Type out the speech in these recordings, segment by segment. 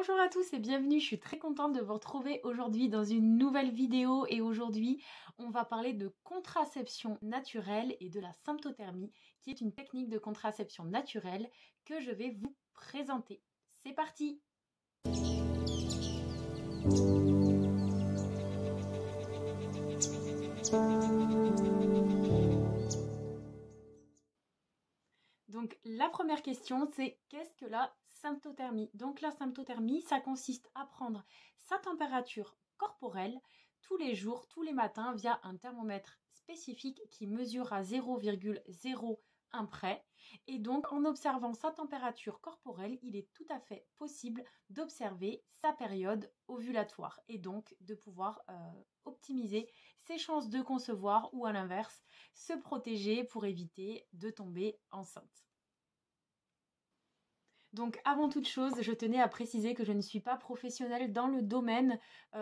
Bonjour à tous et bienvenue, je suis très contente de vous retrouver aujourd'hui dans une nouvelle vidéo et aujourd'hui on va parler de contraception naturelle et de la symptothermie qui est une technique de contraception naturelle que je vais vous présenter. C'est parti! Donc la première question c'est qu'est-ce que la symptothermie? Donc la symptothermie ça consiste à prendre sa température corporelle tous les jours, tous les matins via un thermomètre spécifique qui mesure à 0,01 près. Et donc en observant sa température corporelle, il est tout à fait possible d'observer sa période ovulatoire et donc de pouvoir optimiser ses chances de concevoir ou à l'inverse se protéger pour éviter de tomber enceinte. Donc avant toute chose, je tenais à préciser que je ne suis pas professionnelle dans le domaine.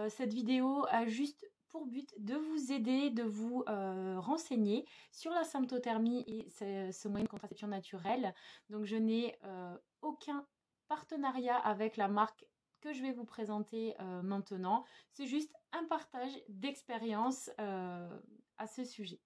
Cette vidéo a juste pour but de vous aider, de vous renseigner sur la symptothermie et ce moyen de contraception naturelle. Donc je n'ai aucun partenariat avec la marque que je vais vous présenter maintenant. C'est juste un partage d'expérience à ce sujet.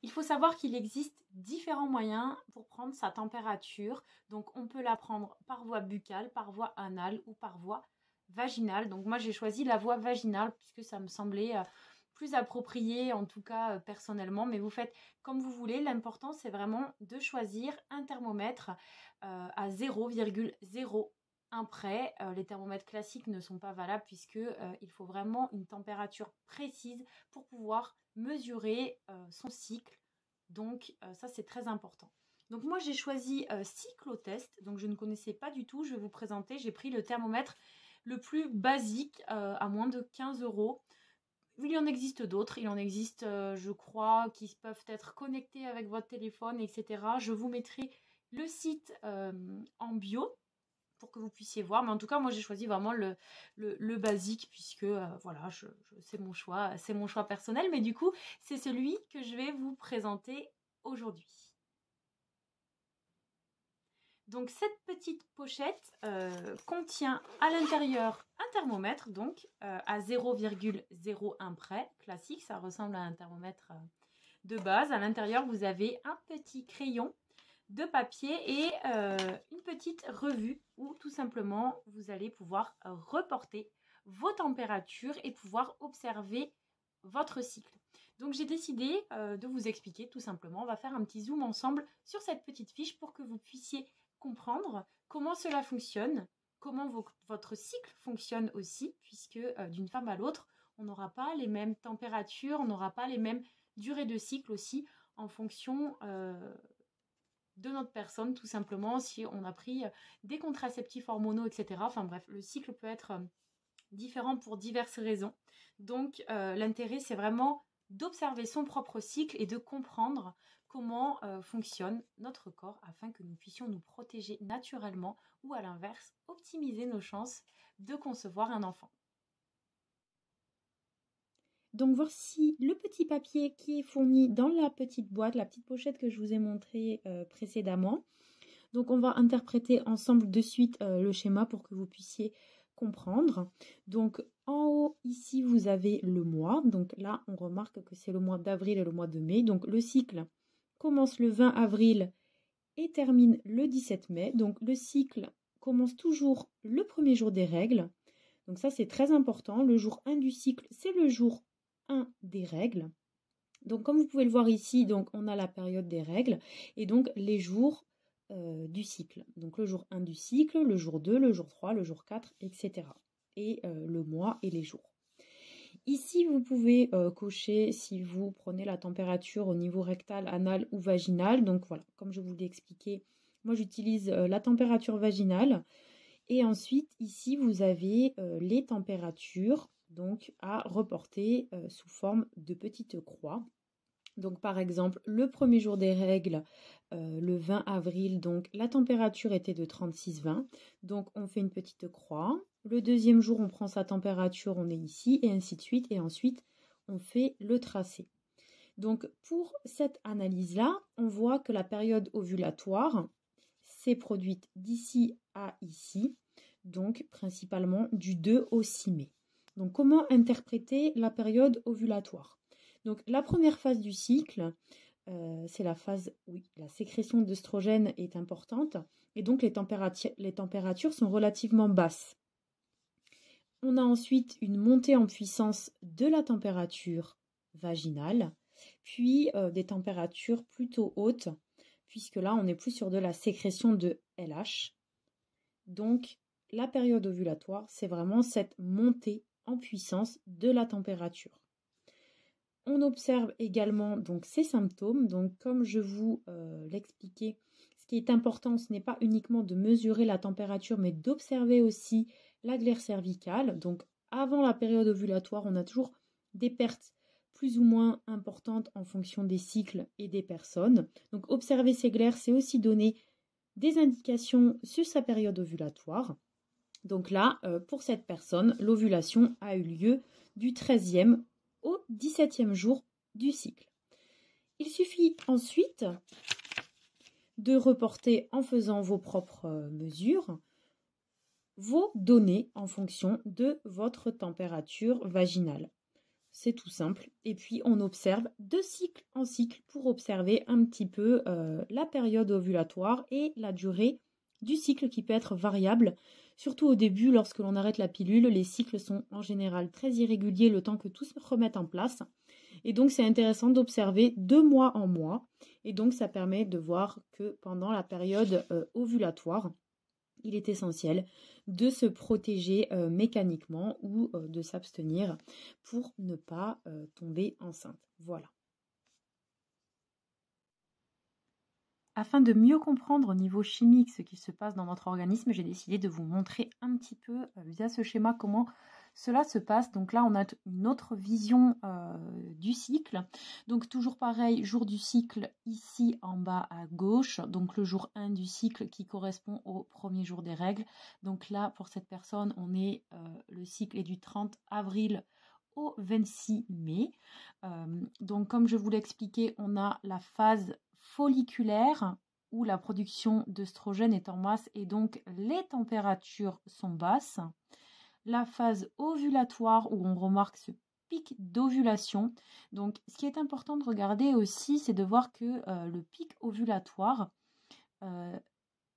Il faut savoir qu'il existe différents moyens pour prendre sa température. Donc on peut la prendre par voie buccale, par voie anale ou par voie vaginale. Donc moi j'ai choisi la voie vaginale puisque ça me semblait plus approprié, en tout cas personnellement. Mais vous faites comme vous voulez. L'important c'est vraiment de choisir un thermomètre à 0,01 près. Les thermomètres classiques ne sont pas valables puisque il faut vraiment une température précise pour pouvoir mesurer son cycle. Donc ça c'est très important. Donc moi j'ai choisi Cyclotest, donc je ne connaissais pas du tout. Je vais vous présenter, j'ai pris le thermomètre le plus basique à moins de 15 €. Il en existe d'autres, il en existe je crois qui peuvent être connectés avec votre téléphone, etc. Je vous mettrai le site en bio pour que vous puissiez voir. Mais en tout cas, moi, j'ai choisi vraiment le basique puisque, voilà, c'est mon choix personnel. Mais du coup, c'est celui que je vais vous présenter aujourd'hui. Donc, cette petite pochette contient à l'intérieur un thermomètre, donc à 0,01 près, classique. Ça ressemble à un thermomètre de base. À l'intérieur, vous avez un petit crayon de papier et une petite revue où tout simplement vous allez pouvoir reporter vos températures et pouvoir observer votre cycle. Donc j'ai décidé de vous expliquer tout simplement. On va faire un petit zoom ensemble sur cette petite fiche pour que vous puissiez comprendre comment cela fonctionne, comment votre cycle fonctionne aussi, puisque d'une femme à l'autre, on n'aura pas les mêmes températures, on n'aura pas les mêmes durées de cycle aussi en fonction de notre personne, tout simplement, si on a pris des contraceptifs hormonaux, etc. Enfin bref, le cycle peut être différent pour diverses raisons. Donc l'intérêt, c'est vraiment d'observer son propre cycle et de comprendre comment fonctionne notre corps afin que nous puissions nous protéger naturellement ou à l'inverse, optimiser nos chances de concevoir un enfant. Donc voici le petit papier qui est fourni dans la petite boîte, la petite pochette que je vous ai montrée précédemment. Donc on va interpréter ensemble de suite le schéma pour que vous puissiez comprendre. Donc en haut ici vous avez le mois. Donc là on remarque que c'est le mois d'avril et le mois de mai. Donc le cycle commence le 20 avril et termine le 17 mai. Donc le cycle commence toujours le premier jour des règles. Donc ça c'est très important. Le jour 1 du cycle c'est le jour 1 des règles. Donc comme vous pouvez le voir ici, donc on a la période des règles et donc les jours du cycle. Donc le jour 1 du cycle, le jour 2, le jour 3, le jour 4, etc. Et le mois et les jours. Ici, vous pouvez cocher si vous prenez la température au niveau rectal, anal ou vaginal. Donc voilà, comme je vous l'ai expliqué, moi j'utilise la température vaginale. Et ensuite, ici, vous avez les températures donc à reporter sous forme de petites croix. Donc par exemple, le premier jour des règles, le 20 avril, donc la température était de 36,20. Donc on fait une petite croix. Le deuxième jour, on prend sa température, on est ici, et ainsi de suite. Et ensuite, on fait le tracé. Donc pour cette analyse-là, on voit que la période ovulatoire, s'est produite d'ici à ici, donc principalement du 2 au 6 mai. Donc comment interpréter la période ovulatoire? Donc la première phase du cycle, c'est la phase où la sécrétion d'œstrogène est importante et donc les températures sont relativement basses. On a ensuite une montée en puissance de la température vaginale, puis des températures plutôt hautes, puisque là on est plus sur de la sécrétion de LH. Donc la période ovulatoire, c'est vraiment cette montée en puissance de la température. On observe également donc ces symptômes. Donc comme je vous l'expliquais, ce qui est important, ce n'est pas uniquement de mesurer la température, mais d'observer aussi la glaire cervicale. Donc avant la période ovulatoire, on a toujours des pertes plus ou moins importantes en fonction des cycles et des personnes. Donc observer ces glaires, c'est aussi donner des indications sur sa période ovulatoire. Donc là, pour cette personne, l'ovulation a eu lieu du 13e au 17e jour du cycle. Il suffit ensuite de reporter en faisant vos propres mesures vos données en fonction de votre température vaginale. C'est tout simple. Et puis on observe de cycle en cycle pour observer un petit peu la période ovulatoire et la durée du cycle qui peut être variable. Surtout au début, lorsque l'on arrête la pilule, les cycles sont en général très irréguliers le temps que tout se remette en place. Et donc c'est intéressant d'observer de mois en mois. Et donc ça permet de voir que pendant la période ovulatoire, il est essentiel de se protéger mécaniquement ou de s'abstenir pour ne pas tomber enceinte. Voilà. Afin de mieux comprendre au niveau chimique ce qui se passe dans notre organisme, j'ai décidé de vous montrer un petit peu via ce schéma comment cela se passe. Donc là, on a une autre vision du cycle. Donc toujours pareil, jour du cycle ici en bas à gauche. Donc le jour 1 du cycle qui correspond au premier jour des règles. Donc là, pour cette personne, on est le cycle est du 30 avril au 26 mai. Donc comme je vous l'expliquais, on a la phase folliculaire où la production d'œstrogène est en masse et donc les températures sont basses. La phase ovulatoire où on remarque ce pic d'ovulation. Donc ce qui est important de regarder aussi, c'est de voir que le pic ovulatoire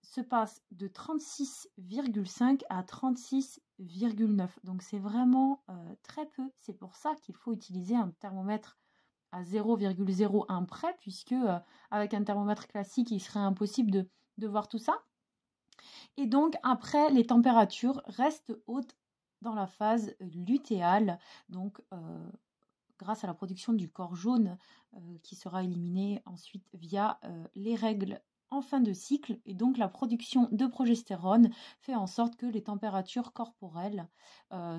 se passe de 36,5 à 36,9. Donc c'est vraiment très peu. C'est pour ça qu'il faut utiliser un thermomètre à 0,01 près, puisque avec un thermomètre classique, il serait impossible de voir tout ça. Et donc après, les températures restent hautes dans la phase lutéale, donc grâce à la production du corps jaune qui sera éliminé ensuite via les règles en fin de cycle, et donc la production de progestérone fait en sorte que les températures corporelles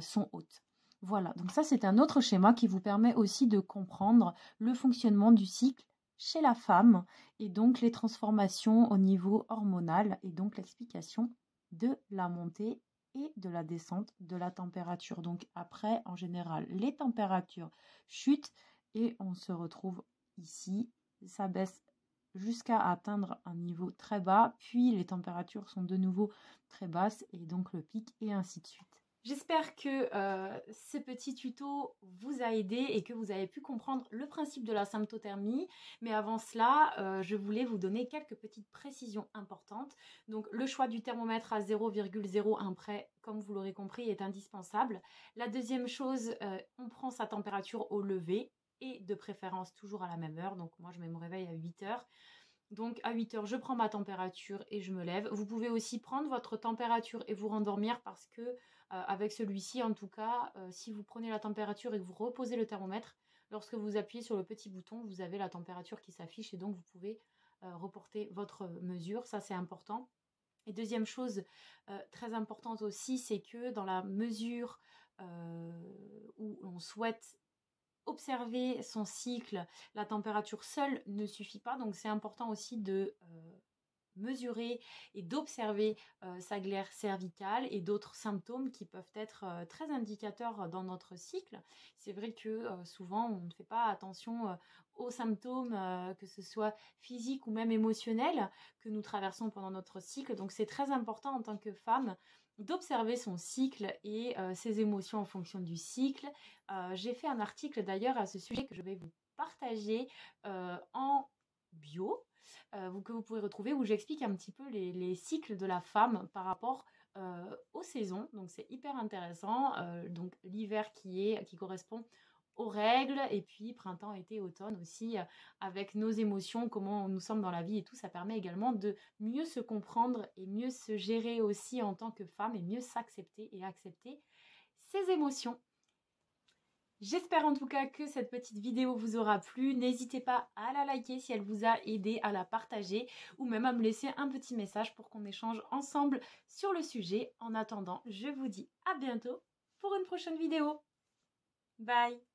sont hautes. Voilà, donc ça c'est un autre schéma qui vous permet aussi de comprendre le fonctionnement du cycle chez la femme et donc les transformations au niveau hormonal et donc l'explication de la montée et de la descente de la température. Donc après, en général, les températures chutent et on se retrouve ici, ça baisse jusqu'à atteindre un niveau très bas, puis les températures sont de nouveau très basses et donc le pic et ainsi de suite. J'espère que ce petit tuto vous a aidé et que vous avez pu comprendre le principe de la symptothermie. Mais avant cela, je voulais vous donner quelques petites précisions importantes. Donc le choix du thermomètre à 0,01 près, comme vous l'aurez compris, est indispensable. La deuxième chose, on prend sa température au lever et de préférence toujours à la même heure. Donc moi je mets mon réveil à 8 heures. Donc à 8 heures, je prends ma température et je me lève. Vous pouvez aussi prendre votre température et vous rendormir parce que avec celui-ci, en tout cas, si vous prenez la température et que vous reposez le thermomètre, lorsque vous appuyez sur le petit bouton, vous avez la température qui s'affiche et donc vous pouvez reporter votre mesure. Ça, c'est important. Et deuxième chose très importante aussi, c'est que dans la mesure où on souhaite observer son cycle, la température seule ne suffit pas. Donc c'est important aussi de mesurer et d'observer sa glaire cervicale et d'autres symptômes qui peuvent être très indicateurs dans notre cycle. C'est vrai que souvent on ne fait pas attention aux symptômes, que ce soit physiques ou même émotionnels, que nous traversons pendant notre cycle. Donc c'est très important en tant que femme d'observer son cycle et ses émotions en fonction du cycle. J'ai fait un article d'ailleurs à ce sujet que je vais vous partager en bio, que vous pouvez retrouver, où j'explique un petit peu les cycles de la femme par rapport aux saisons. Donc c'est hyper intéressant. Donc l'hiver qui correspond aux règles, et puis printemps, été, automne aussi, avec nos émotions, comment nous sommes dans la vie et tout. Ça permet également de mieux se comprendre et mieux se gérer aussi en tant que femme, et mieux s'accepter et accepter ses émotions. J'espère en tout cas que cette petite vidéo vous aura plu. N'hésitez pas à la liker si elle vous a aidé, à la partager ou même à me laisser un petit message pour qu'on échange ensemble sur le sujet. En attendant, je vous dis à bientôt pour une prochaine vidéo. Bye!